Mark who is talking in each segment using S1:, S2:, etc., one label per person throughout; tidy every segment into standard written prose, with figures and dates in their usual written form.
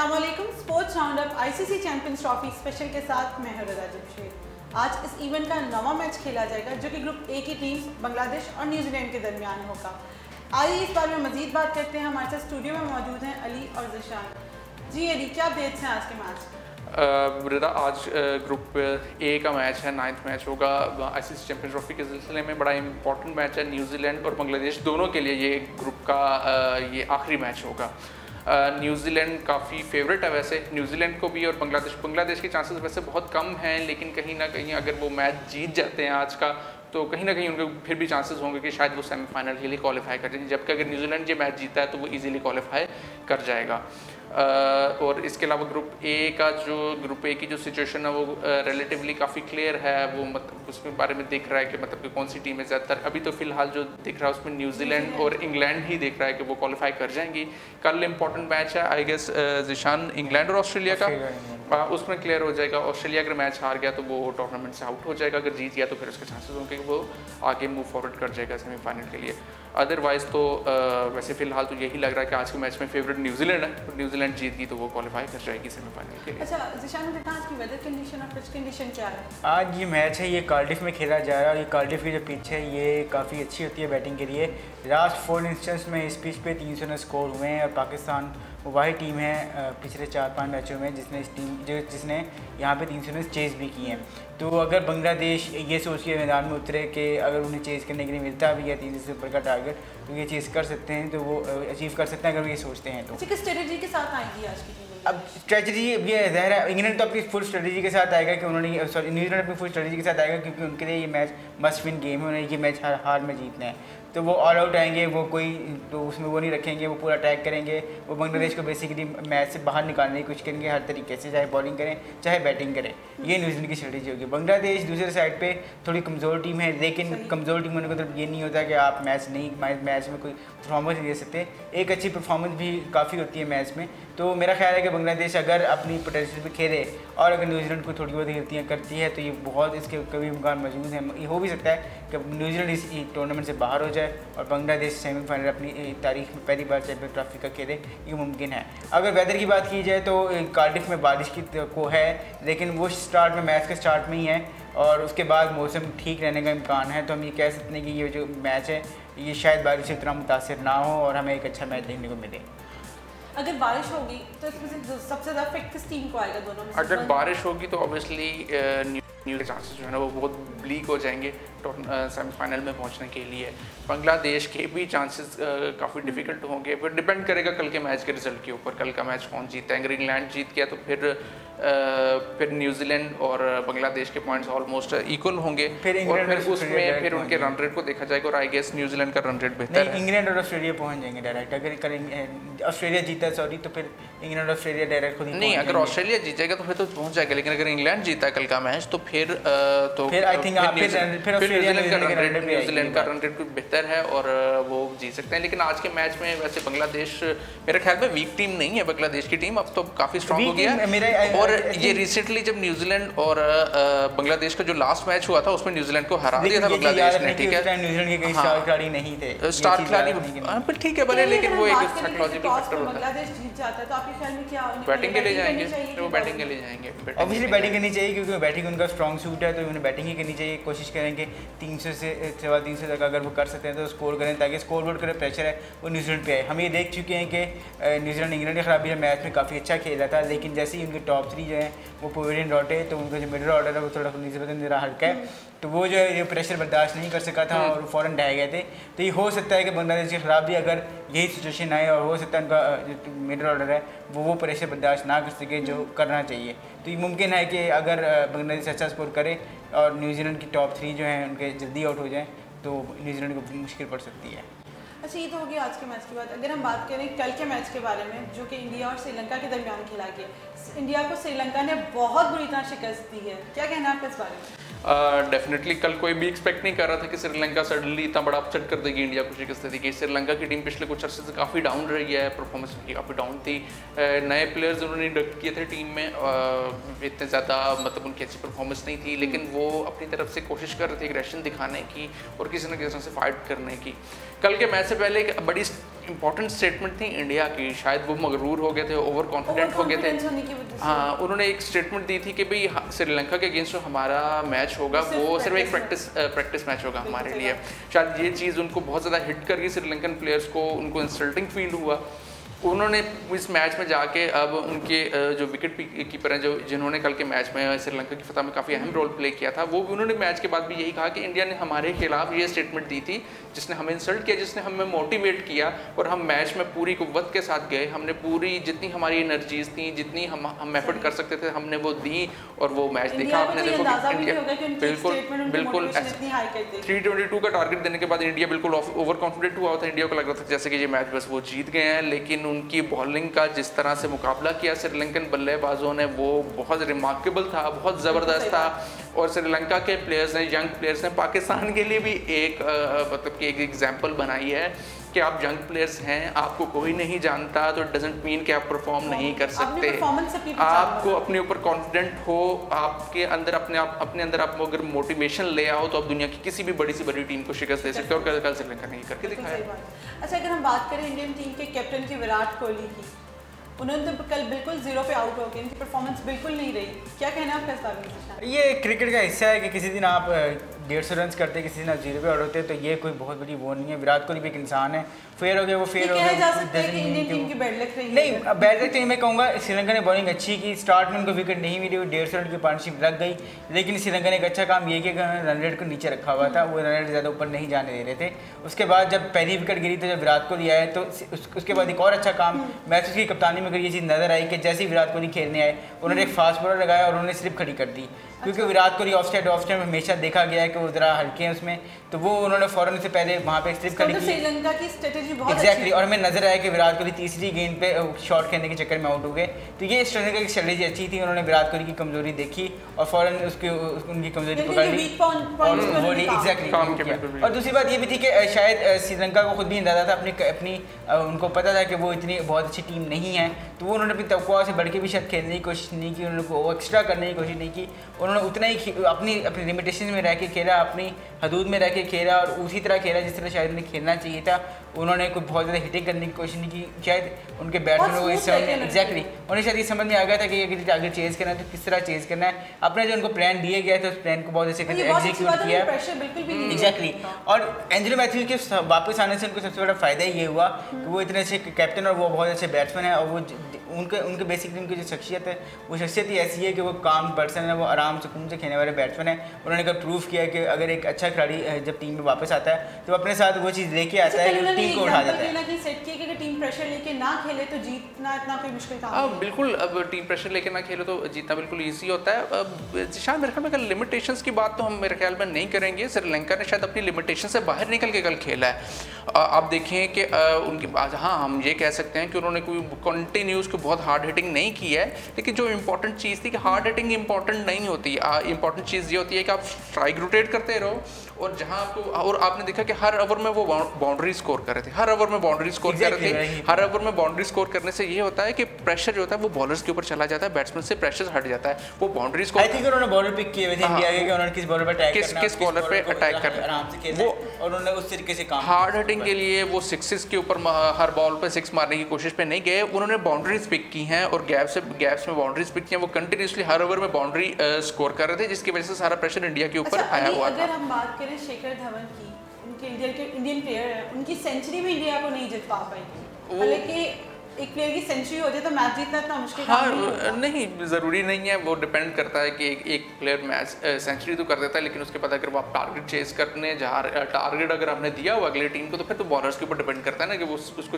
S1: अस्सलामुअलैकुम। Sports round up ICC champions trophy special के साथ मैं हूं रज़ा जमशेद। आज इस इवेंट का नवा मैच खेला जाएगा जो कि ग्रुप ए की टीम्स बांग्लादेश और न्यूजीलैंड के दरमियान होगा। आइए इस बारे में मजीद बात करते हैं। हमारे साथ स्टूडियो में मौजूद हैं अली और ज़िशान। जी अली, क्या अपडेट्स हैं आज के मैच?
S2: रिदा, आज ग्रुप ए का मैच है, 9th मैच होगा आईसीसी चैंपियंस ट्रॉफी के सिलसिले में। बड़ा इंपॉर्टेंट मैच है, न्यूजीलैंड और बांग्लादेश दोनों के लिए ये ग्रुप का ये आखिरी मैच होगा। न्यूजीलैंड काफ़ी फेवरेट है वैसे, न्यूजीलैंड को भी, और बांग्लादेश के चांसेस वैसे बहुत कम हैं, लेकिन कहीं ना कहीं अगर वो मैच जीत जाते हैं आज का तो कहीं ना कहीं उनके फिर भी चांसेस होंगे कि शायद वो सेमीफाइनल के लिए क्वालिफाई कर जाएंगे, जबकि अगर न्यूजीलैंड ये मैच जीता है तो वो इजीली क्वालिफाई कर जाएगा। और इसके अलावा ग्रुप ए की जो सिचुएशन है वो रिलेटिवली काफ़ी क्लियर है। वो मतलब उसके बारे में दिख रहा है कि मतलब कि कौन सी टीमें ज़्यादातर अभी तो फ़िलहाल जो दिख रहा है उसमें न्यूजीलैंड और इंग्लैंड ही दिख रहा है कि वो क्वालिफाई कर जाएंगी। कल इंपॉर्टेंट मैच है आई गेस ज़िशान, इंग्लैंड और ऑस्ट्रेलिया का, उसमें क्लियर हो जाएगा। ऑस्ट्रेलिया अगर मैच हार गया तो वो टूर्नामेंट से आउट हो जाएगा, अगर जीत गया तो फिर उसके चांसेस होंगे कि वो आगे मूव फॉरवर्ड कर जाएगा सेमीफाइनल के लिए। अदरवाइज़ तो वैसे फ़िलहाल तो यही लग रहा है कि आज के मैच में फेवरेट न्यूजीलैंड है, और न्यूजीलैंड जीत गई तो वो क्वालिफाई कर जाएगी सेमीफाइनल के लिए।
S1: अच्छा ज़िशान, आज की वेदर कंडीशन और पिच कंडीशन क्या है?
S3: आज ये मैच है, ये कार्डिफ में खेला जा रहा है, और ये कार्डिफ की जो पिच है ये काफ़ी अच्छी होती है बैटिंग के लिए। लास्ट 4 इंस्टेंस में इस पिच पे 300 रन स्कोर हुए हैं, और पाकिस्तान वही टीम है पिछले 4-5 मैचों में जिसने यहाँ पे 300 रन चेज़ भी किए हैं। तो अगर बांग्लादेश ये सोच के मैदान में उतरे कि अगर उन्हें चेज़ करने के लिए मिलता भी है 300 से ऊपर का टारगेट, तो ये चेज़ कर सकते हैं, तो वो अचीव कर सकते हैं अगर वो ये सोचते हैं तो।
S1: किस स्ट्रेटजी के साथ आएगी आज की टीम?
S3: अब स्ट्रेटजी ये ज़ाहिर है इंग्लैंड तो अपनी फुल स्ट्रेटजी के साथ आएगा कि उन्होंने, सॉरी न्यूजीलैंड अपनी फुल स्ट्रेटजी के साथ आएगा, क्योंकि उनके लिए ये मैच मस्ट विन गेम है, उन्हें ये मैच हार में जीतना है। तो वो ऑल आउट आएंगे, वो कोई तो उसमें वो नहीं रखेंगे, वो पूरा अटैक करेंगे। वो बांग्लादेश को बेसिकली मैच से बाहर निकालने की कोशिश करेंगे हर तरीके से, चाहे बॉलिंग करें चाहे बैटिंग करें। ये न्यूजीलैंड की स्ट्रेटजी होगी। बांग्लादेश दूसरे साइड पे थोड़ी कमज़ोर टीम है, लेकिन कमज़ोर टीम होने का मतलब ये नहीं होता कि आप मैच में कोई परफॉर्मेंस नहीं दे सकते। एक अच्छी परफॉर्मेंस भी काफ़ी होती है मैच में। तो मेरा ख्याल है कि बांग्लादेश अगर अपनी पोटेंशियल पे खेले और अगर न्यूजीलैंड को थोड़ी बहुत गलतियाँ करती है तो ये बहुत इसके कभी इम्कान मौजूद है। ये हो भी सकता है कि न्यूजीलैंड इस टूर्नामेंट से बाहर हो जाए और बांग्लादेश सेमीफाइनल अपनी तारीख में पहली बार चैंपियन ट्रॉफी का खेले, ये मुमकिन है। अगर वेदर की बात की जाए तो कार्डिफ में बारिश की को है, लेकिन वो स्टार्ट में मैच के स्टार्ट में ही है और उसके बाद मौसम ठीक रहने का इम्कान है। तो हम ये कह सकते हैं कि ये जो मैच है ये शायद बारिश से इतना मुतासिर ना हो और हमें एक अच्छा मैच देखने को मिले।
S1: अगर बारिश होगी तो इसमें से सबसे ज़्यादा इफेक्ट किस टीम को आएगा दोनों में से?
S2: अगर बारिश होगी तो ऑब्वियसली न्यू के चांसेस जो है ना वो बहुत ब्लीक हो जाएंगे सेमीफाइनल में पहुंचने के लिए। बांग्लादेश के भी चांसेस काफ़ी डिफिकल्ट होंगे, फिर डिपेंड करेगा कल के मैच के रिजल्ट के ऊपर, कल का मैच कौन जीता है। अगर इंग्लैंड जीत गया तो फिर न्यूजीलैंड और बांग्लादेश के पॉइंट्स ऑलमोस्ट इक्वल होंगे, और फिर उसमें फिर उनके रन रेट को देखा जाएगा, और आई गेस न्यूजीलैंड का रन रेट बेहतर है।
S3: इंग्लैंड और ऑस्ट्रेलिया पहुंच जाएंगे डायरेक्ट। अगर ऑस्ट्रेलिया जीता तो फिर इंग्लैंड और ऑस्ट्रेलिया डायरेक्ट खुद ही
S2: नहीं, अगर ऑस्ट्रेलिया जीत जाएगा तो फिर तो पहुंच जाएगा, लेकिन अगर इंग्लैंड जीता कल का मैच तो फिर
S3: आई थिंक
S2: न्यूजीलैंड का रन रेट कुछ बेहतर है और वो जीत सकते हैं। लेकिन आज के मैच में वैसे बांग्लादेश मेरे ख्याल में वीक टीम नहीं है बांग्लादेश की टीम, अब तो काफ़ी स्ट्रॉन्ग हो गया है। और ये रिसेंटली जब न्यूजीलैंड और बांग्लादेश का जो लास्ट मैच हुआ था उसमें न्यूजीलैंड को हरा दिया था बांग्लादेश ने, ठीक है।
S3: न्यूजीलैंड के कई स्टार खिलाड़ी नहीं थे,
S2: स्टार खिलाड़ी ठीक है भले, लेकिन वो एक साइकोलॉजिकल फैक्टर होता है।
S1: बांग्लादेश जीत जाता है तो आपके ख्याल में क्या
S2: बैटिंग के लिए जाएंगे, वो बैटिंग के लिए जाएंगे।
S3: ऑब्वियसली बैटिंग करनी चाहिए क्योंकि बैटिंग उनका स्ट्रॉन्ग सूट है, तो उन्हें बैटिंग ही करनी चाहिए। कोशिश करेंगे 300 से 350 तक अगर वो कर सकते हैं तो स्कोर करें, ताकि स्कोर बोर्ड का प्रेशर है वो न्यूजीलैंड पे आए। हम ये देख चुके हैं कि न्यूजीलैंड इंग्लैंड के खिलाफ मैच में काफ़ी अच्छा खेला था, लेकिन जैसे ही उनके टॉप 3 जो है वो पवेलियन लौटे तो उनका जो मिडल ऑर्डर है वो थोड़ा नीचे हल्का है, तो वो जो है ये प्रेशर बर्दाश्त नहीं कर सका था और फ़ौरन ढह गए थे। तो ये हो सकता है कि बांग्लादेश के खिलाफ भी अगर यही सिचुएशन आए, और हो सकता है उनका जो मिडल ऑर्डर है वो प्रेशर बर्दाश्त ना कर सके जो करना चाहिए। तो ये मुमकिन है कि अगर बांग्लादेश अच्छा स्कोर करे और न्यूजीलैंड की टॉप 3 जो हैं उनके जल्दी आउट हो जाएँ तो न्यूजीलैंड को मुश्किल पड़ सकती है।
S1: अच्छा, ये तो होगी आज के मैच की बात। अगर हम बात करें कल के मैच के बारे में जो कि इंडिया और श्रीलंका के दरमियान खेला गया, इंडिया को श्रीलंका ने बहुत बुरी तरह शिकस्त दी है, क्या कहना है आपका इस बारे में?
S2: डेफिनेटली कल कोई भी एक्सपेक्ट नहीं कर रहा था कि श्रीलंका सडनली इतना बड़ा अपसेट कर देगी, इंडिया को शिकस्त देगी। श्रीलंका की टीम पिछले कुछ अर्से से काफ़ी डाउन रही है, परफॉर्मेंस की काफ़ी डाउन थी। नए प्लेयर्स उन्होंने इंडक्ट किए थे टीम में, इतने ज़्यादा मतलब उनकी अच्छी परफॉर्मेंस नहीं थी, लेकिन वो अपनी तरफ से कोशिश कर रहे थे एग्रेशन दिखाने की और किसी न किसी तरह से फाइट करने की। कल के मैच से पहले एक बड़ी इंपॉर्टेंट स्टेटमेंट थी इंडिया की, शायद वो मगरूर हो गए थे, ओवर कॉन्फिडेंट हो गए थे। हाँ, उन्होंने एक स्टेटमेंट दी थी कि भाई श्रीलंका के अगेंस्ट जो हमारा मैच होगा वो सिर्फ एक प्रैक्टिस मैच होगा हमारे लिए। शायद ये चीज़ उनको बहुत ज़्यादा हिट कर गई, श्रीलंकन प्लेयर्स को, उनको इंसल्टिंग फील हुआ। उन्होंने इस मैच में जाके अब उनके जो विकेट कीपर हैं, जो जिन्होंने कल के मैच में श्रीलंका की फतह में काफ़ी अहम रोल प्ले किया था, वो भी उन्होंने मैच के बाद भी यही कहा कि इंडिया ने हमारे खिलाफ ये स्टेटमेंट दी थी जिसने हमें इंसल्ट किया, जिसने हमें मोटिवेट किया, और हम मैच में पूरी कुव्वत के साथ गए। हमने पूरी जितनी हमारी एनर्जीज थी, जितनी हम एफर्ट कर सकते थे, हमने वो दी और वो मैच देखा आपने। देखो बिल्कुल 322 का टारगेट देने के बाद इंडिया बिल्कुल ओवर कॉन्फिडेंट हुआ था। इंडिया को लग रहा था जैसे कि ये मैच बस वो जीत गए हैं, लेकिन उनकी बॉलिंग का जिस तरह से मुकाबला किया श्रीलंकन बल्लेबाजों ने वो बहुत रिमार्केबल था, बहुत ज़बरदस्त था। और श्रीलंका के प्लेयर्स ने, यंग प्लेयर्स ने पाकिस्तान के लिए भी एक मतलब कि एक एग्जाम्पल बनाई है कि आप यंग प्लेयर्स हैं, आपको कोई नहीं जानता तो इट डजंट मीन कि आप परफॉर्म नहीं कर सकते। आपको अपने ऊपर कॉन्फिडेंट हो, आपके अंदर अपने अंदर आप अगर मोटिवेशन ले आओ तो आप दुनिया की किसी भी बड़ी से बड़ी टीम को शिकस्त दे सकते हो, और कल श्रीलंका ने करके दिखाया।
S1: अच्छा, अगर हम बात करें इंडियन टीम के कैप्टन की विराट कोहली की, उन्होंने तो कल बिल्कुल जीरो पे आउट हो गए, इनकी परफॉर्मेंस बिल्कुल नहीं रही, क्या कहना है आपका इस बारे में?
S3: ये क्रिकेट का हिस्सा है कि किसी दिन आप 150 रन करते, किसी दिन आप जीरो पे आउट होते हैं, तो ये कोई बहुत बड़ी वो नहीं है। विराट कोहली भी एक इंसान है, फेयर हो गया वो फेयर हो गया।
S1: नहीं,
S3: बैड लक नहीं मैं कहूँगा। श्रीलंका ने बॉलिंग अच्छी की, स्टार्ट में उनको विकेट नहीं मिली, वो 150 रन की पार्टनरशिप लग गई, लेकिन श्रीलंका ने एक अच्छा काम ये किया कि रन रेट को नीचे रखा हुआ था, वो रन रेट ज़्यादा ऊपर नहीं जाने दे रहे थे। उसके बाद जब पहली विकेट गिरी तो जब विराट कोहली आए तो उसके बाद एक और अच्छा काम मैच उसकी कप्तानी में ये चीज़ नजर आई कि जैसे ही विराट कोहली खेलने आए उन्होंने एक फास्ट बॉलर लगाया और उन्होंने स्लिप खड़ी कर दी, क्योंकि विराट कोहली ऑफ साइड हमेशा देखा गया है कि वो ज़रा हल्के हैं उसमें, तो वो उन्होंने फौरन से पहले वहाँ पे स्लिप खड़ी की।
S1: श्रीलंका की स्ट्रेटजी बहुत
S3: एग्जैक्टली, और हमें नजर आया कि विराट कोहली तीसरी गेंद पे शॉट खेलने के चक्कर में आउट हो गए। तो ये श्रीलंका की स्ट्रेटजी अच्छी थी, उन्होंने विराट कोहली की कमजोरी देखी और फौरन उनकी कमजोरी पकड़ ली और वो एग्जैक्टली। और दूसरी बात ये भी थी कि शायद श्रीलंका को खुद भी अंदाजा था अपनी उनको पता था कि वो इतनी बहुत अच्छी टीम नहीं है, तो वो उन्होंने अपनी तवक्कुआ से बढ़ के भी शायद खेलने की कोशिश नहीं की, उन्होंने वो एक्स्ट्रा करने की कोशिश नहीं की, उन्होंने उतना ही अपनी लिमिटेशन में रह के खेला, अपनी हदूद में रह के खेला और उसी तरह खेला जिस तरह शायद उन्हें खेलना चाहिए था। उन्होंने कोई बहुत ज़्यादा हिटिंग करने की कोशिश नहीं की, शायद उनके बैट्समैन को इस समय एग्जैक्टली उन्हें शायद ये समझ में आ गया था कि अगर टारगेट चेज करना है तो किस तरह चेज करना है। अपने जो उनको प्लान दिए गया था उस प्लान को बहुत अच्छे से एग्जीक्यूट किया एग्जैक्टली। और एंजेलो मैथ्यूज के वापस आने से उनको सबसे बड़ा फ़ायदा ये हुआ कि वो इतने अच्छे कैप्टन और वो बहुत अच्छे बैट्समैन है, और वो उनके बेसिकली उनकी जो शख्सियत है वो शख्सियत ही ऐसी है कि वो काम पर्सन है, वो आराम सुकून से खेलने वाले बैट्समैन है। उन्होंने कल प्रूव किया कि अगर एक अच्छा खिलाड़ी जब टीम में वापस आता है तो अपने साथ वो चीज़ लेके आता है कि टीम को उठा देता है।
S1: टीम प्रेशर लेके ना खेले तो जीतना इतना कोई मुश्किल काम नहीं।
S2: बिल्कुल, अब टीम प्रेशर लेके ना खेले तो जीतना बिल्कुल ईजी होता है। शायद मेरे ख्याल में कल लिमिटेशंस की बात तो हम मेरे ख्याल में नहीं करेंगे। श्रीलंका ने शायद अपनी लिमिटेशन से बाहर निकल के कल खेला है। आप देखें कि उनकी हाँ हम ये कह सकते हैं कि उन्होंने कोई कंटिन्यूस को बहुत हार्ड हिटिंग नहीं की है, लेकिन जो इंपॉर्टेंट चीज़ थी कि हार्ड हिटिंग इंपॉर्टेंट नहीं होती। इंपॉर्टेंट चीज़ ये होती है कि आप स्ट्राइक रोटेट करते रहो, और जहां आपको, और आपने देखा कि हर ओवर में वो बाउंड्री स्कोर कर रहे थे, हर ओवर में बाउंड्री स्कोर कर रहे थे। हर ओवर में बाउंड्री स्कोर करने से ये होता है कि प्रेशर जो होता है वो बॉलर्स के ऊपर चला जाता है, बैट्समैन से प्रेशर हट जाता है। वो बाउंड्री स्कोर
S3: आई थिंक उन्होंने बॉलर पिक किए हुए थे इंडिया के कि उन्होंने किस बॉलर पर अटैक करना,
S2: किस बॉलर पे अटैक करना,
S3: आराम से खेलना, और उन्होंने उस तरीके से काम
S2: हार्ड हिटिंग के लिए वो सिक्सेस के ऊपर हर बॉल पे सिक्स मारने की कोशिश पे नहीं गए। उन्होंने बाउंड्रीज पिक की हैं और गैप्स में बाउंड्रीज पिक की हैं। वो कंटिन्यूसली हर ओवर में बाउंड्री स्कोर कर रहे थे, जिसकी वजह से सारा प्रेशर इंडिया के ऊपर आया हुआ था।
S1: अगर हम बात करें शेखर धवन की, उनके इंडियन प्लेयर है, उनकी सेंचुरी भी इंडिया को नहीं जीत पा पाएगी। हालांकि एक प्लेयर की सेंचुरी हो जाए तो मैच जीतना इतना मुश्किल
S2: नहीं ज़रूरी नहीं है। वो डिपेंड करता है कि एक प्लेयर मैच सेंचुरी तो कर देता है, लेकिन उसके बाद अगर वो आप टारगेट चेज करने जहाँ टारगेट अगर आपने दिया हुआ अगले टीम को, तो फिर तो बॉलर्स के ऊपर डिपेंड करता है ना कि वो उसको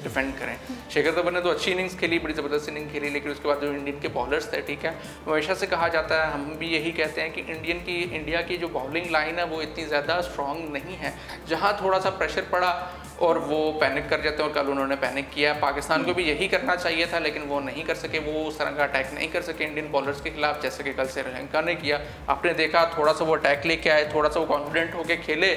S2: डिफेंड करें। शेखर धवन ने तो अच्छी इनिंग्स खेली, बड़ी ज़बरदस्त इनिंग खेली, लेकिन उसके बाद जो इंडियन के बॉलर्स थे, ठीक है, हमेशा से कहा जाता है, हम भी यही कहते हैं कि इंडिया की जो बॉलिंग लाइन है वो इतनी ज़्यादा स्ट्रॉन्ग नहीं है। जहाँ थोड़ा सा प्रेशर पड़ा और वो पैनिक कर जाते हैं, और कल उन्होंने पैनिक किया। पाकिस्तान को भी यही करना चाहिए था, लेकिन वो नहीं कर सके, वो उस तरह का अटैक नहीं कर सके इंडियन बॉलर्स के खिलाफ जैसे कि कल श्रीलंका ने किया। आपने देखा थोड़ा सा वो अटैक लेके आए, थोड़ा सा वो कॉन्फिडेंट होके खेले,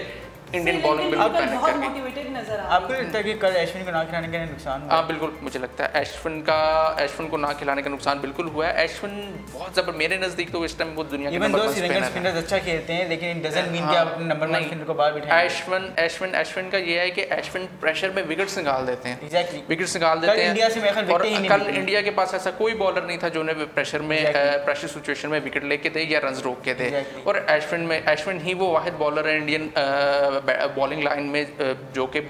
S2: इंडियन बॉलिंग बिल्कुल पैनिक
S1: बहुत
S2: करके।
S1: मोटिवेटेड नजर आ
S3: आपको लगता है कि कल अश्विन को ना खिलाने का नुकसान हुआ?
S2: हाँ बिल्कुल, मुझे लगता है अश्विन को ना खिलाने का नुकसान बिल्कुल हुआ है। अश्विन बहुत ज़बरदस्त, मेरे नज़दीक तो इस टाइम वो दुनिया के
S3: इवन
S2: नंबर
S3: दो
S2: 1
S3: श्रीलंकन
S2: स्पिनर
S3: स्पिनर्स अच्छा खेलते हैं, लेकिन इट डजंट मीन कि
S2: हाँ,
S3: आप अपने नंबर 1
S2: नहीं।
S3: स्पिनर को बाहर बिठाएंगे।
S2: अश्विन का ये है कि अश्विन प्रेशर में विकेट्स निकाल देते हैं,
S3: एग्जैक्टली।
S2: विकेट्स निकाल
S3: कल
S2: देते हैं।
S3: इंडिया से मेरे ख्याल
S2: और
S3: विकेट ही नहीं
S2: कल
S3: मिली।
S2: इंडिया के पास ऐसा कोई बॉलर नहीं था जो उन्हें प्रेशर में
S3: Exactly.
S2: प्रेशर सिचुएशन में विकेट लेके थे या रन रोक के थे।
S3: Exactly.
S2: और अश्विन ही वो वाहिद बॉलर है इंडियन बॉलिंग लाइन में जो कि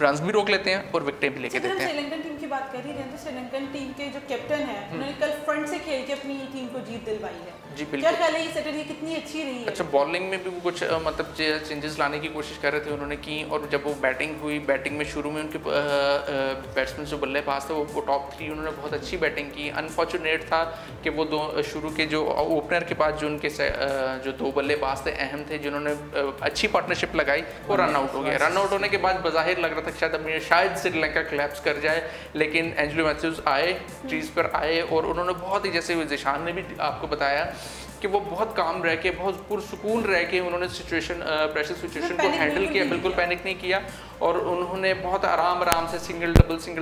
S2: रन्स भी रोक लेते हैं और विकेटें भी लेके
S1: जब हम
S2: देते हैं।
S1: श्रीलंकन टीम की बात कर ही रहे हैं तो श्रीलंकन टीम के जो कैप्टन है उन्होंने कल फ्रंट से खेल के अपनी टीम को जीत दिलवाई है।
S2: जी
S1: क्या
S2: बिल्कुल।
S1: ख्याल है ये स्ट्रेटजी कितनी अच्छी रही है?
S2: अच्छा, बॉलिंग में भी वो कुछ मतलब चेंजेस लाने की कोशिश कर रहे थे उन्होंने की, और जब वो बैटिंग हुई, बैटिंग में शुरू में उनके बैट्समैन जो बल्लेबाज थे वो टॉप 3 उन्होंने बहुत अच्छी बैटिंग की। अनफॉर्चुनेट था कि वो शुरू के जो ओपनर के पास जो उनके जो 2 बल्लेबाज थे अहम थे, जिन्होंने अच्छी पार्टनरशिप लगाई, वो रन आउट हो गया। रन आउट होने के बाद बाहिर लग रहा था कि शायद श्रीलंका क्लैप्स कर जाए, लेकिन एंजेलो मैथ्यूज आए, क्रीज पर आए और उन्होंने बहुत ही, जैसे जिशान ने भी आपको बताया कि वो बहुत काम रह के, बहुत पुरसुकून रह के उन्होंने प्रेशर सिचुएशन को हैंडल किया, बिल्कुल पैनिक नहीं किया, और उन्होंने बहुत आराम से सिंगल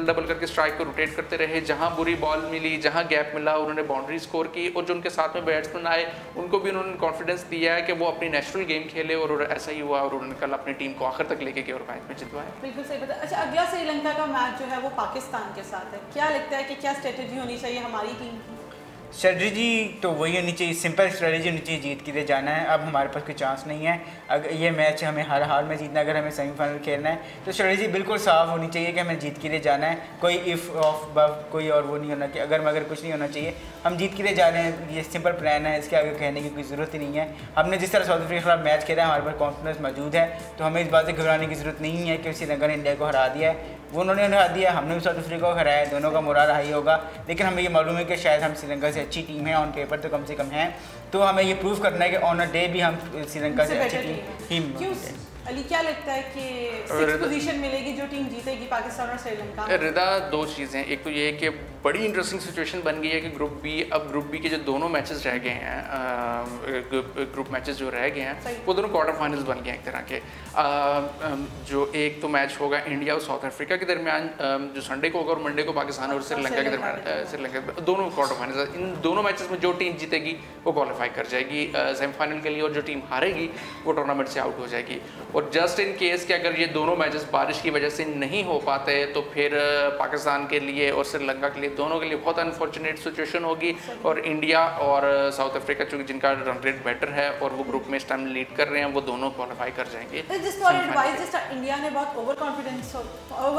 S2: डबल करके स्ट्राइक को रोटेट करते रहे। जहां बुरी बॉल मिली, जहां गैप मिला, उन्होंने बाउंड्री स्कोर की, और जो उनके साथ में बैट्समैन आए उनको भी उन्होंने कॉन्फिडेंस दिया है कि वो अपनी नेचुरल गेम खेले, और ऐसा ही हुआ और उन्होंने कल अपनी टीम को आखिर तक लेके गए और मैच में जितवाया।
S1: बिल्कुल सही बता। अच्छा, अगला श्रीलंका का मैच जो है वो पाकिस्तान के साथ है। क्या लगता है कि क्या स्ट्रेटेजी होनी चाहिए हमारी टीम की?
S3: स्ट्रेटजी तो वही होनी चाहिए, सिंपल स्ट्रेटजी होनी चाहिए, जीत के लिए जाना है। अब हमारे पास कोई चांस नहीं है, अगर ये मैच हमें हर हाल में जीतना है, अगर हमें सेमीफाइनल खेलना है तो स्ट्रेटजी बिल्कुल साफ होनी चाहिए कि हमें जीत के लिए जाना है। कोई इफ़ ऑफ बफ कोई और वो नहीं होना चाहिए, अगर मगर कुछ नहीं होना चाहिए। हम जीत के लिए जा रहे हैं, ये सिंपल प्लान है, इसके आगे कहने की कोई ज़रूरत ही नहीं है। हमने जिस तरह साउथ अफ्रीका के खिलाफ मैच खेला है, हमारे पास कॉन्फिडेंस मौजूद है, तो हमें इस बात से घबराने की ज़रूरत नहीं है कि श्रीलंका ने इंडिया को हरा दिया है। वो उन्होंने हरा दिया, हमने भी साउथ अफ्रीका को हराया, दोनों का मोराल हाई होगा। लेकिन हमें ये मालूम है कि शायद हम श्रीलंका से अच्छी टीम है, ऑन पेपर तो कम से कम है, तो हमें ये प्रूव करना है कि ऑन अ डे भी हम श्रीलंका से अच्छी टीम
S1: क्यों अली, क्या लगता है कि 6th पोजीशन मिलेगी जो टीम जीतेगी पाकिस्तान और श्रीलंका?
S2: रिदा, 2 चीज़ें, एक तो ये है कि बड़ी इंटरेस्टिंग सिचुएशन बन गई है कि ग्रुप बी के जो दोनों मैचेस रह गए हैं, ग्रुप मैचेस जो रह गए हैं वो दोनों क्वार्टर फाइनल्स बन गए हैं एक तरह के। जो एक तो मैच होगा इंडिया और साउथ अफ्रीका के दरमियान जो संडे को होगा, और मंडे को पाकिस्तान और श्रीलंका के दरमियान, श्रीलंका दोनों क्वार्टर फाइनल्स। इन दोनों मैचेस में जो टीम जीतेगी वो क्वालिफाई कर जाएगी सेमीफाइनल के लिए, और जो टीम हारेगी वो टूर्नामेंट से आउट हो जाएगी। और जस्ट इन केस कि अगर ये दोनों मैचेस बारिश की वजह से नहीं हो पाते तो फिर पाकिस्तान के लिए और श्रीलंका के लिए, दोनों के लिए बहुत अनफॉर्चुनेट सिचुएशन होगी। और इंडिया और साउथ अफ्रीका चूँकि जिनका रन रेट बेटर है और वो ग्रुप में इस टाइम लीड कर रहे हैं, वो दोनों क्वालिफाई कर जाएंगे।
S1: इंडिया ने बहुत ओवर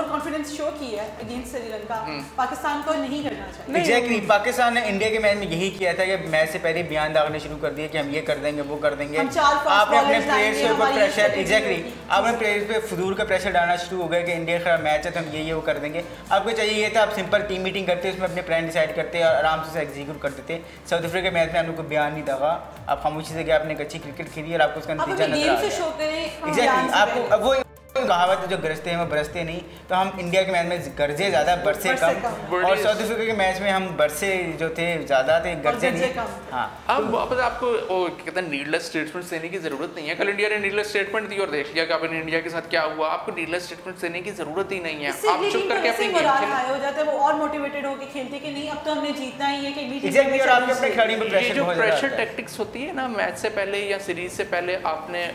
S1: कॉन्फिडेंस शो की है अगेंस्ट श्रीलंका, पाकिस्तान को नहीं करना चाहिए।
S3: एग्जैक्टली, पाकिस्तान ने इंडिया के मैच में यही किया था कि मैच से पहले बयान दागने शुरू कर दिए कि हम ये कर देंगे, वो कर देंगे। आपने अपने प्लेयर्स के ऊपर प्रेशर, एग्जैक्टली, आपने प्लेयर्स पे फजूल का प्रेशर डालना शुरू हो गया कि इंडिया का मैच है तो हम ये वो कर देंगे। आपको चाहिए ये था आप सिंपल टीम मीटिंग करते, उसमें अपने प्लान डिसाइड करते और आराम से एग्जीक्यूट कर देते। साउथ अफ्रीका मैच में आप लोग को बयान नहीं दगा, आप खामोशी से गए, आपने एक अच्छी क्रिकेट खेली और आपको उसका नतीजा नजर आ गया। एग्जैक्टली, आपको अब वो कहावत है जो गरजते हैं वो बरसते नहीं, तो हम इंडिया के मैच में गरजे ज़्यादा बरसे कम, और साउथ अफ्रीका के मैच में हम बरसे जो थे ज़्यादा थे, गरजे नहीं। हाँ,
S2: अब वापस आपको कहते हैं नीडलेस स्टेटमेंट्स देने की ज़रूरत नहीं है। कल इंडिया ने नीडलेस स्टेटमेंट दी और देख लिया कि अपन इंडिया के साथ क्या हुआ। आपको नीडलेस स्टेटमेंट्स देने की ज़रूरत ही नहीं है, आप चुप करके अपनी गेम खेलें।
S1: हो जाता है वो और मोटिवेटेड होकर खेलते कि नहीं अब तो हमने जीतना ही है कि
S3: एग्जैक्टली, और आपके अपने खिलाड़ी में
S2: ये जो प्रेशर टैक्टिक्स होती है ना मैच से पहले या सीरीज से पहले, आपने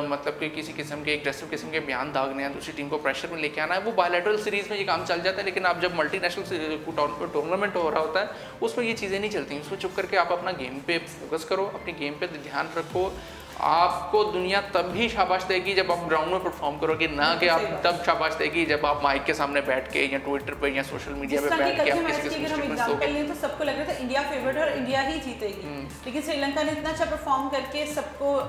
S2: मतलब कि किसी किस्म के एग्रेसिव किस्म के बयान दागने हैं, दूसरी टीम को प्रेशर में लेके आना है, वो बायलैटरल सीरीज में ये काम चल जाता है। लेकिन आप जब मल्टीनेशनल टूर्नामेंट हो रहा होता है उसमें ये चीज़ें नहीं चलती। उसमें चुप करके आप अपना गेम पे फोकस करो, अपनी गेम पे ध्यान रखो। आपको दुनिया तब भी शाबाश देगी जब आप ग्राउंड में परफॉर्म करोगे, ना कि आप तब शाबाश देगी जब आप माइक के सामने बैठ के या ट्विटर पे या सोशल मीडिया पे बैठ के आप किसी के स्टेटमेंट्स दोगे।
S1: तो सबको लग रहा था इंडिया फेवरेट और इंडिया ही जीतेगी, लेकिन श्रीलंका ने इतना अच्छा परफॉर्म करके सबको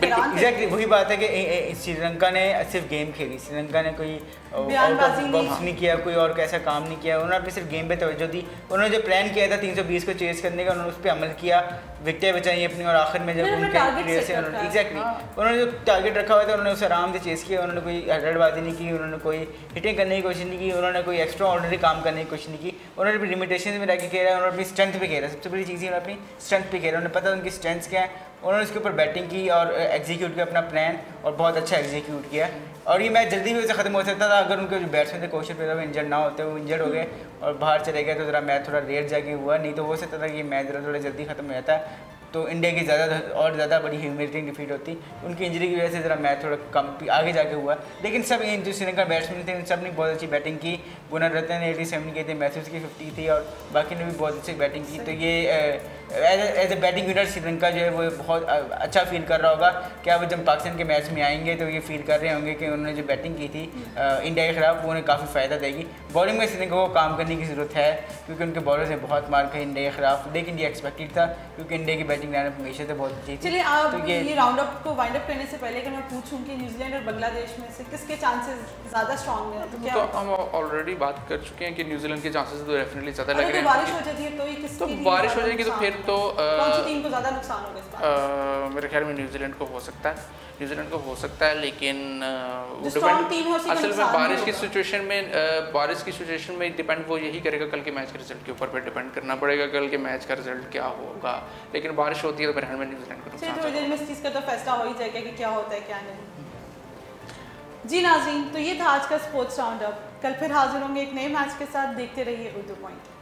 S3: एग्जैक्टली वही बात है कि श्रीलंका ने सिर्फ गेम खेली, श्रीलंका ने कोई आउट ऑफ बॉक्स नहीं किया, कोई और कैसा काम नहीं किया। उन्होंने अपनी सिर्फ गेम पे तवज्जो दी। उन्होंने जो प्लान किया था 320 को चेस करने का, उन्होंने उस पर अमल किया, विकेटें बचाई अपनी, और आखिर में जब उनके प्लेयर से उन्होंने एग्जैक्टली उन्होंने जो टारगेट रखा हुआ था उन्होंने उसे आराम से चेस किया। उन्होंने कोई हड़बड़ाजी नहीं की, उन्होंने कोई हिटिंग करने की कोशिश नहीं की, उन्होंने कोई एक्स्ट्रा ऑर्डिनरी काम करने की कोशिश नहीं की। उन्होंने अपनी लिमिटेशन में रह के खेला, उन्होंने अपनी स्ट्रेंथ पे खेला। सबसे बड़ी चीज़ है उन्होंने अपनी स्ट्रेंथ पे खेला, उन्हें पता उनकी स्ट्रेंथ्स क्या है, उन्होंने उसके ऊपर बैटिंग की और एग्जीक्यूट किया अपना प्लान और बहुत अच्छा एग्जीक्यूट किया। और ये मैच जल्दी भी वैसे ख़त्म हो सकता था अगर उनके जो बैट्समैन थे कौशल पेरेरा इंजर्ड ना होते, वो इंजर्ड हो गए और बाहर चले गए तो ज़रा मैच थोड़ा लेट जाके हुआ, नहीं तो हो सकता था कि ये मैच थोड़ा जल्दी ख़त्म हो जाता, तो इंडिया की ज़्यादा बड़ी ह्यूमिलिटिंग डिफीट होती। उनकी इंजरी की वजह से ज़रा मैच थोड़ा कम आगे जाके हुआ, लेकिन सब जो श्रीलंका बैट्समैन थे उन सब ने बहुत अच्छी बैटिंग की। गुणरत्न ने 87 किए थे, मैथ्यूज की 50 थी और बाकी ने भी बहुत अच्छी बैटिंग की। तो ये as a batting unit Sri Lanka जो है वो बहुत अच्छा फील कर रहा होगा। क्या वो जब पाकिस्तान के मैच में आएंगे तो ये फील कर रहे होंगे कि उन्होंने जो बैटिंग की थी इंडिया के खिलाफ वो उन्हें काफ़ी फ़ायदा देगी। बॉलिंग में श्रीलंका को काम करने की ज़रूरत है क्योंकि उनके बॉलर्स ने बहुत मार खाई इंडिया के खिलाफ, लेकिन ये एक्सपेक्टेड था क्योंकि इंडिया की बैटिंग लाइनअप हमेशा से बहुत अच्छी थी।
S1: चलिए आप तो ये राउंड अप को वाइंड अप करने से पहले अगर मैं पूछूं कि न्यूजीलैंड और बांग्लादेश में से किसके चांसेस ज़्यादा स्ट्रॉन्ग हैं तो क्या?
S2: तो हम ऑलरेडी बात कर चुके हैं कि न्यूजीलैंड के चांसेस तो डेफिनेटली ज़्यादा लग रहे हैं।
S1: बारिश हो जाती है तो ये किसकी
S2: तो बारिश हो जाएगी तो फिर तो
S1: कौन सी टीम को ज़्यादा नुकसान होगा इस बार?
S2: मेरे ख्याल में न्यूजीलैंड को हो सकता है, न्यूजीलैंड को हो सकता है, लेकिन असल में बारिश की सिचुएशन में डिपेंड वो यही करेगा कल के मैच के रिजल्ट के ऊपर डिपेंड करना पड़ेगा कल के मैच का रिजल्ट क्या होगा। लेकिन बारिश होती है तो मेरे ख्याल में न्यूजीलैंड को नुकसान
S1: थोड़ी देर में इस चीज़ का तो फैसला हो ही जाएगा कि क्या होता है क्या नहीं। जी नाज़रीन, तो ये था आज का स्पोर्ट्स राउंड अप। कल फिर हाजिर होंगे एक नए मैच के साथ। देखते रहिए उर्दू पॉइंट।